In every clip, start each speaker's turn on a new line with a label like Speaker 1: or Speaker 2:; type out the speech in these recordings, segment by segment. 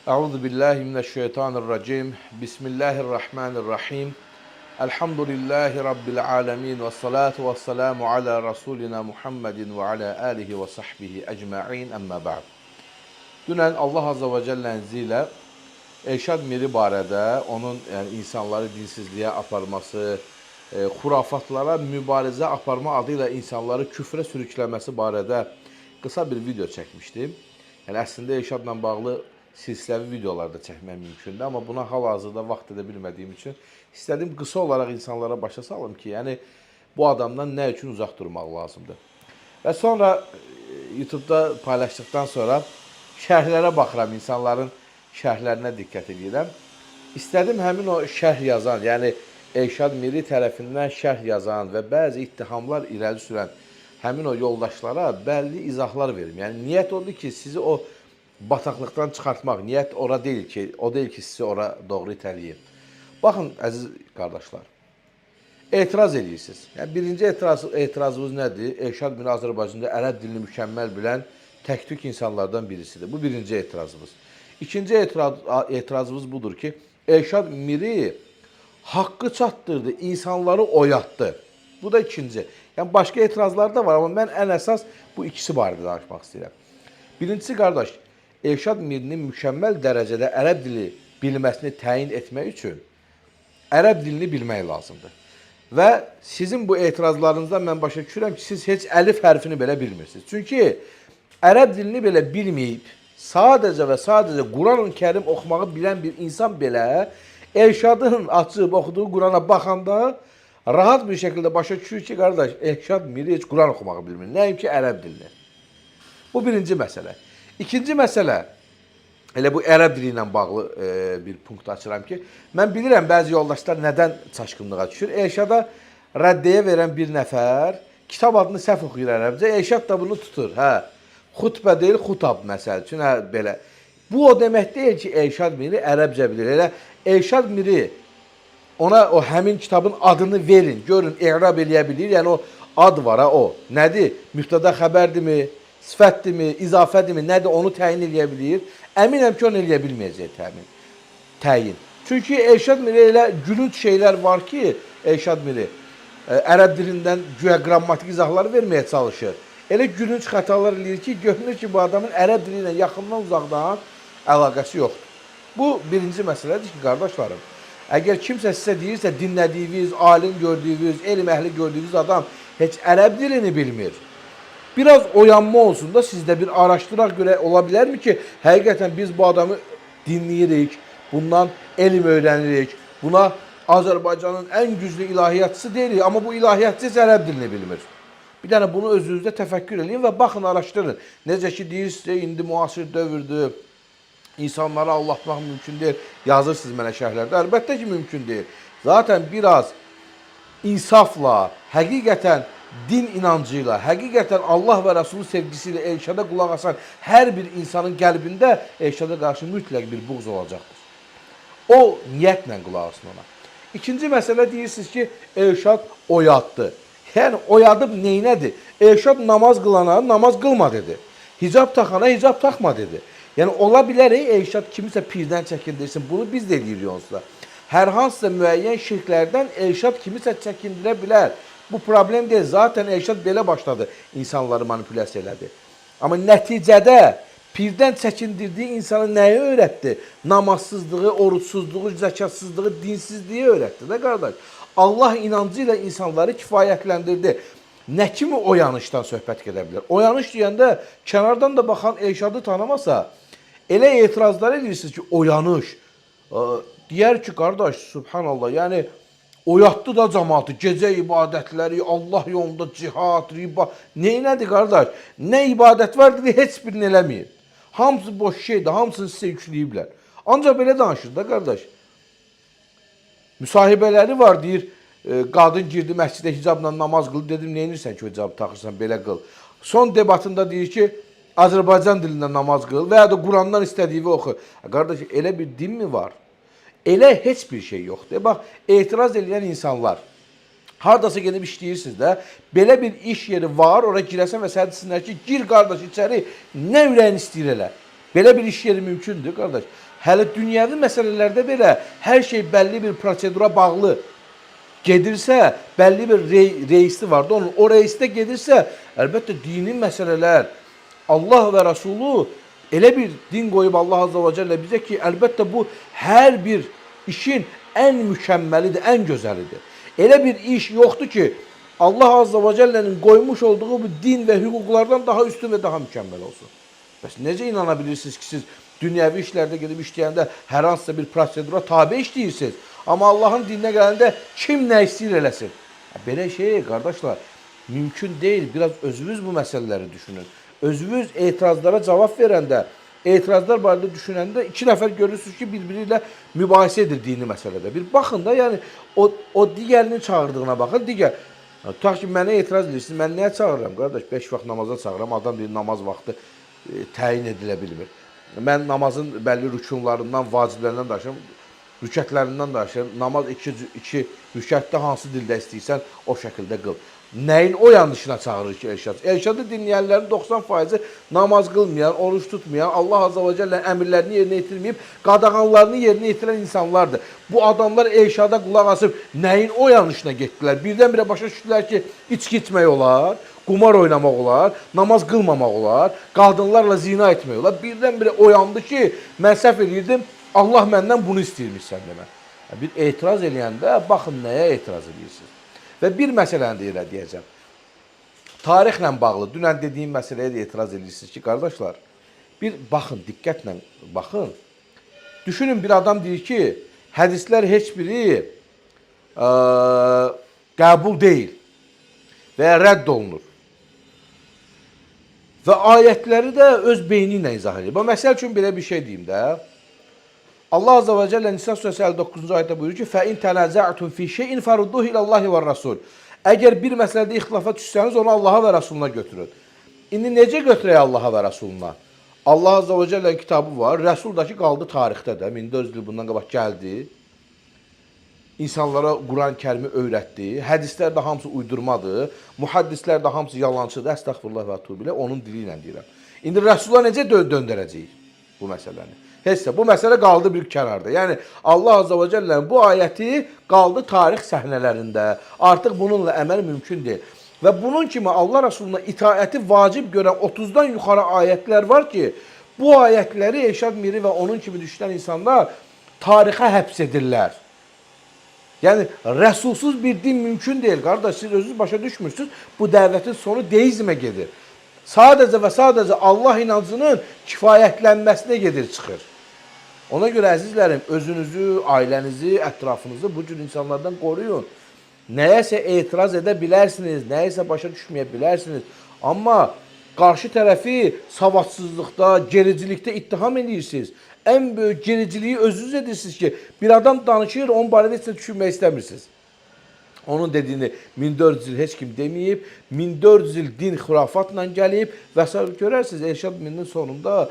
Speaker 1: Euzu billahi mineşşeytanirracim. Bismillahirrahmanirrahim. Elhamdülillahi rabbil alamin ve salatu vesselamu ala rasulina Muhammedin ve ala alihi ve sahbihi ecmaîn. Amma ba'd. Dünən Allah azza ve celle'nin izniyle Elşad Miri barədə onun insanları dinsizliyə aparması, xurafatlara mübarizə aparma adıyla insanları küfrə sürükləməsi barədə qısa bir video çəkmişdim. Yəni əslində Elşadla bağlı silsiləvi videolar da çəkmək mümkündür, amma buna hal-hazırda vaxt edə bilmədiyim üçün istədim qısa olaraq insanlara başa salım ki, yəni bu adamdan nə üçün uzaq durmaq lazımdır. Və sonra YouTube-da paylaşdıqdan sonra şərhlərə baxıram, insanların şərhlərinə diqqət edirəm. İstədim həmin o şərh yazan, yəni Elşad Miri tərəfindən şərh yazan və bəzi ittihamlar irəli sürən həmin o yoldaşlara bəlli izahlar verim. Yəni niyyət odur ki, sizi o bataqlıqdan çıxartmaq, niyyət ora deyil ki, o deyil ki, sizi ora doğru itələyim. Baxın, əziz qardaşlar, etiraz edirsiniz. Yəni birinci etirazımız nədir? Elşad Miri Azərbaycanda ərəb dilini mükəmməl bilən tək-tük insanlardan birisidir. Bu birinci etirazımız. İkinci etirazımız budur ki, Elşad Miri haqqı çatdırdı, insanları oyatdı. Bu da ikinci. Yəni başqa etirazlar da var, amma mən ən əsas bu ikisi barədə danışmaq istəyirəm. Birincisi, qardaş, Elşad Mirinin mükəmməl dərəcədə ərəb dili bilməsini təyin etmək üçün ərəb dilini bilmək lazımdır. Və sizin bu etirazlarınızdan mən başa düşürəm ki, siz heç əlif hərfini belə bilmirsiniz. Çünki ərəb dilini belə bilməyib, sadəcə və sadəcə Quran-ı Kərim oxumağı bilən bir insan belə Elşadın açıb oxuduğu Qurana baxanda rahat bir şəkildə başa düşür ki, qardaş, Elşad Miri heç Quran oxumağı bilmir, nəinki ərəb dilini. Bu birinci məsələ. İkinci məsələ, elə bu ərəb dili ilə bağlı bir punkt açıram ki, mən bilirəm bəzi yoldaşlar nədən çaşqınlığa düşür. Elşada rəddiyə verən bir nəfər kitab adını səhv oxuyur ərəbcə, Elşad da bunu tutur. Xutbə deyil, xutab məsəl üçün, belə. Bu o demək deyil ki, Elşad Miri ərəbcə bilir. Elə Elşad Miri ona o həmin kitabın adını verin, görün, i'rab eləyə bilir. Yəni o ad var, o. Nədir? Mübtəda xəbərdirmi, sifətdirmi, izafədirmi, nədir? Onu təyin eləyə bilir. Əminəm ki, onu eləyə bilməyəcək təyin. Çünki Elşad Miri elə gülünç şeylər var ki, Elşad Miri ərəb dilindən güya qrammatik izahlar verməyə çalışır. Elə gülünç xətalar eləyir ki, görünür ki, bu adamın ərəb dili ilə yaxından uzaqdan əlaqəsi yoxdur. Bu birinci məsələdir ki, qardaşlarım, əgər kimsə sizə deyirsə, dinlədiyiniz, alim gördüyünüz, elm əhli gördüyünüz adam heç ərəb dilini bilmir, biraz oyanma olsun da sizdə bir araşdıraq görə ola bilərmi ki, həqiqətən biz bu adamı dinləyirik, bundan elm öyrənirik, buna Azərbaycanın ən güclü ilahiyyatçısı deyirik, amma bu ilahiyyatçı heç ərəb dilini bilmir. Bir dənə bunu özünüzdə təfəkkür edin və baxın, araşdırın. Necə ki, deyirsiniz, indi müasir dövrdür, insanları aldatmaq mümkün deyil. Yazırsınız mənə şərhlərdə, əlbəttə ki, mümkün deyil. Zaten biraz insafla, həqiqətən din inancıyla, həqiqətən Allah və Rəsulü sevgisiyle Elşada qulaq asan hər bir insanın qəlbində Elşada qarşı mütləq bir buğz olacaqdır. O niyyətlə qulaq asın ona. İkinci məsələ deyirsiniz ki, Elşad oyatdı. Yəni, oyadıb neynədir? Elşad namaz qılana namaz qılma dedi. Hicab taxana hicab taxma dedi. Yəni, ola bilər, Elşad kimisə pirdən çəkindirsin. Bunu biz də deyirik onsuzda. Hər hansısa müəyyən şirklərdən Elşad kimisə çəkindirə bilər. Bu problem deyil. Zaten Elşad belə başladı, insanları manipulyasiya elədi. Amma nəticədə pirdən çəkindirdiyi insanı nəyi öyrətdi? Namazsızlığı, oruçsuzluğu, zəkatsızlığı, dinsizliyi öyrətdi də, qardaş. Allah inancı ilə insanları kifayətləndirdi. Nə kimi oyanışdan söhbət gedə bilər? Oyanış deyəndə kənardan da baxan Elşadı tanımasa, elə etirazlar edirsiniz ki, oyanış. Deyər ki, qardaş, subhanallah, yəni oyatdı da cəmaatı, gecə ibadətləri, Allah yolunda cihad, riba. Neynədir, qardaş? Nə ibadət var dedi, heç birini eləməyib. Hamısı boş şeydir, hamısını sizə yükləyiblər. Ancaq belə danışır da, qardaş. Müsahibələri var, deyir, qadın girdi məscidə hicabla namaz qıl, dedim, neynirsən ki, hicabı taxırsan, belə qıl. Son debatında deyir ki, Azərbaycan dilində namaz qıl və ya da Qurandan istədiyi oxu. Qardaş, elə bir din mi var? Elə heç bir şey yoxdur. Bax, etiraz edən insanlar, hardasa gedib işləyirsiniz də, belə bir iş yeri var, oraya girəsən və sənə desinlər ki, gir qardaş içəri, nə ürəyin istəyir elə. Belə bir iş yeri mümkündür, qardaş. Hələ dünyəvi məsələlərdə belə hər şey bəlli bir prosedura bağlı gedirsə, bəlli bir reisi vardı onun. O reisdə gedirsə, əlbəttə dini məsələlər, Allah və Rəsulu elə bir din qoyub Allah Azza və Cəllə bizə ki, əlbəttə bu hər bir işin ən mükəmməlidir, ən gözəlidir. Elə bir iş yoxdur ki, Allah Azza və Cəllənin qoymuş olduğu bu din və hüquqlardan daha üstün və daha mükəmməl olsun. Bəs necə inana bilirsiniz ki, siz dünyəvi işlərdə gedib işləyəndə hər hansısa bir prosedura tabe işləyirsiniz. Amma Allahın dininə gələndə kim nə istəyir eləsin. Belə şey, qardaşlar, mümkün deyil. Biraz özünüz bu məsələləri düşünün. Özünüz etirazlara cavab verəndə, etirazlar barədə düşünəndə iki nəfər görürsünüz ki, bir-biri ilə mübahisə edir dini məsələdə. Bir baxın da, yəni o digərinin çağırdığına baxın, digər. Tutaq ki, mənə etiraz edirsiniz, mən nəyə çağırıram, qardaş? 5 vaxt namaza çağırıram, adam deyir, namaz vaxtı təyin edilə bilmir. Mən namazın bəlli rükunlarından, vaciblərindən danışıram, rükətlərindən danışıram. Namaz iki rükətdə hansı dildə istəyirsən, o şəkildə qıl. Nəyin o yanlışına çağırır ki, Elşad? Elşadı dinləyənlərin 90%-i namaz qılmayan, oruç tutmayan, Allah Azza və Cəllə əmirlərini yerinə yetirməyib, qadağanlarını yerinə yetirən insanlardır. Bu adamlar Elşada qulaq asıb nəyin o yanlışına getdilər? Birdən-birə başa düşdülər ki, içki içmək olar, qumar oynamaq olar, namaz qılmamaq olar, qadınlarla zina etmək olar. Birdən-birə oyandı ki, mən səhv edirdim, Allah məndən bunu istəyirmiş sən demə. Bir etiraz eləyəndə baxın nəyə etiraz edirsiniz. Və bir məsələni də elə deyəcəm. Tarixlə bağlı, dünən dediyim məsələyə də etiraz edirsiniz ki, qardaşlar, bir baxın, diqqətlə baxın. Düşünün, bir adam deyir ki, hədislər heç biri qəbul deyil və ya rədd olunur. Və ayətləri də öz beyni ilə izah edir. Məsəl üçün belə bir şey deyim də. Allah Azza və Cəllə Nisa surəsi 59-cu ayətdə buyurur ki, فَاِنْ تَنَازَعْتُمْ فِي شَيْءٍ فَرُدُّهُ إِلَى اللّٰهِ وَالرَّسُولِ Əgər bir məsələdə ixtilafa düşsəniz, onu Allaha və Rasuluna götürün. İndi necə götürək Allaha və Rasuluna? Allah Azza və Cəllənin kitabı var, Rəsul da ki, qaldı tarixdə də, 1400 il bundan qabaq gəldi. İnsanlara Quran-Kərimi öyrətdi, hədislər də hamısı uydurmadır, muhaddislər də hamısı yalancıdır, əstəğfurullah və tubilə, onun dili ilə deyirəm. İndi Rəsula necə döndərəcəyik bu məsələni? Heçsə, bu məsələ qaldı bir kənarda. Yəni, Allah Azza və Cəllənin bu ayəti qaldı tarix səhnələrində. Artıq bununla əməl mümkün deyil. Və bunun kimi Allah Rasuluna itaəti vacib görən 30-dan yuxarı ayətlər var ki, bu ayətləri Elşad Miri və onun kimi düşünən insanlar tarixə həbs edirlər. Yəni, rəsulsuz bir din mümkün deyil. Qardaş, siz özünüz başa düşmürsünüz, bu dəvətin sonu deizmə gedir. Sadəcə və sadəcə Allah inancının kifayətlənməsinə gedir, çıxır. Ona görə əzizlərim, özünüzü, ailənizi, ətrafınızı bu cür insanlardan qoruyun. Nəyəsə etiraz edə bilərsiniz, nəyəsə başa düşməyə bilərsiniz. Amma qarşı tərəfi savadsızlıqda, gericilikdə ittiham edirsiniz. Ən böyük gericiliyi özünüz edirsiniz ki, bir adam danışır, onun barədə heç nə düşünmək istəmirsiniz. Onun dediyini 1400 il heç kim deməyib, 1400 il din xurafatla gəlib və s. görərsiniz, Elşad Mirinin sonunda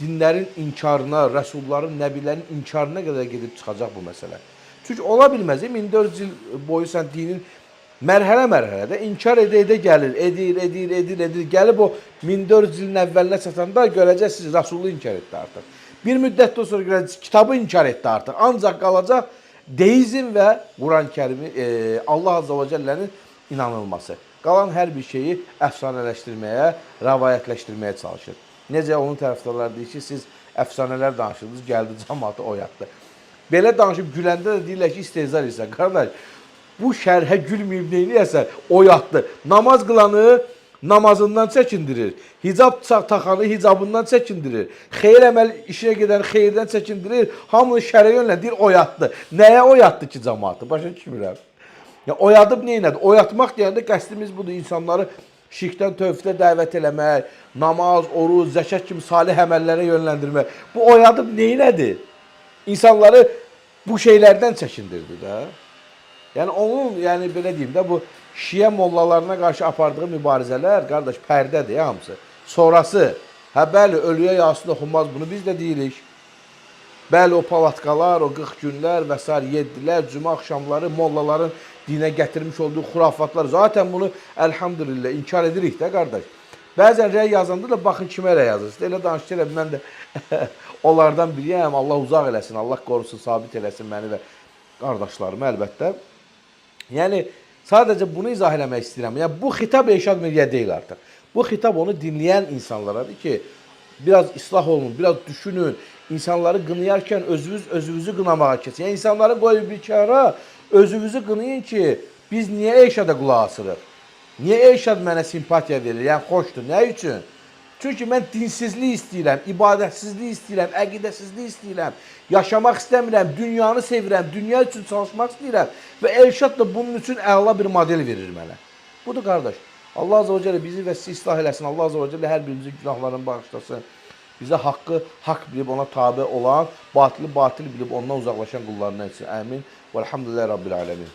Speaker 1: dinlərin inkarına, rəsulların, nəbilərin inkarına qədər gedib çıxacaq bu məsələ. Çünki ola bilməz, 1400 il boyu sən dinin mərhələ-mərhələdə inkar edə gəlir, edir, gəlib o 1400 ilin əvvəlinə çatanda görəcəksiniz, rəsulu inkar etdi artıq. Bir müddətdən sonra görəcəksiniz, kitabı inkar etdi artıq. Ancaq qalacaq deizm və Quran-Kərimi, Allah Azza və Cəllənin inanılması. Qalan hər bir şeyi əfsanələşdirməyə, rəvayətləşdirməyə çalışır. Necə onun tərəfdarları deyir ki, siz əfsanələr danışırdınız, gəldi cəmaatı oyatdı. Belə danışıb güləndə də deyirlər ki, istehza edirsən. Qardaş, bu şərhə gülməyib neyləyəsən, oyatdı. Namaz qılanı namazından çəkindirir. Hicab taxanı hicabından çəkindirir. Xeyir əməl işinə gedən xeyirdən çəkindirir. Hamını şərə yönlə deyir, oyatdı. Nəyə oyatdı ki cəmaatı? Başa düşmürəm. Ya, oyadıb neynədir? Oyatmaq deyəndə qəsdimiz budur, insanları şirkdən tövfidə dəvət eləmək, namaz, oruc, zəkat kimi salih əməllərə yönləndirmək. Bu oyadıb neynədir? İnsanları bu şeylərdən çəkindirdi də. Yəni onun, yəni belə deyim də, bu Şiə mollalarına qarşı apardığı mübarizələr, qardaş, pərdədir hamısı. Sonrası, bəli, ölüyə Yasin oxunmaz, bunu biz də deyirik. Bəli, o palatqalar, o 40 günlər və s. yeddilər, cümə axşamları mollaların dinə gətirmiş olduğu xurafatlar. Zaten bunu, əlhamdülillah, inkar edirik də, qardaş. Bəzən rəy yazanda da baxın kimə rəy yazırsınız. Elə danışır, mən də onlardan biriyəm. Allah uzaq eləsin, Allah qorusun, sabit eləsin məni və qardaşlarımı əlbəttə. Yəni sadəcə bunu izah eləmək istəyirəm. Yəni bu xitab Elşad Mirəyə deyil artıq. Bu xitab onu dinləyən insanlaradır ki, biraz islah olun, biraz düşünün. İnsanları qınayarkən özünüzü qınamağa keçin. Yəni insanları qoyub bir kənara, özünüzü qınayın ki, biz niyə Elşada qulaq asırıq? Niyə Elşad mənə simpatiya verir? Yəni xoşdur. Nə üçün? Çünki mən dinsizlik istəyirəm, ibadətsizlik istəyirəm, əqidəsizlik istəyirəm, yaşamaq istəmirəm, dünyanı sevirəm, dünya üçün çalışmaq istəyirəm və Elşad da bunun üçün əla bir model verir mənə. Budur qardaş. Allah Azze ve Celle bizi və sizi islah eləsin. Allah Azze ve Celle hər birimizin günahlarını bağışlasın. Bizə haqqı haqq bilib ona tabe olan, batılı batıl bilib ondan uzaqlaşan qullarına etsin. Əmin. Vəlhamdülillahi Rabbil alemin.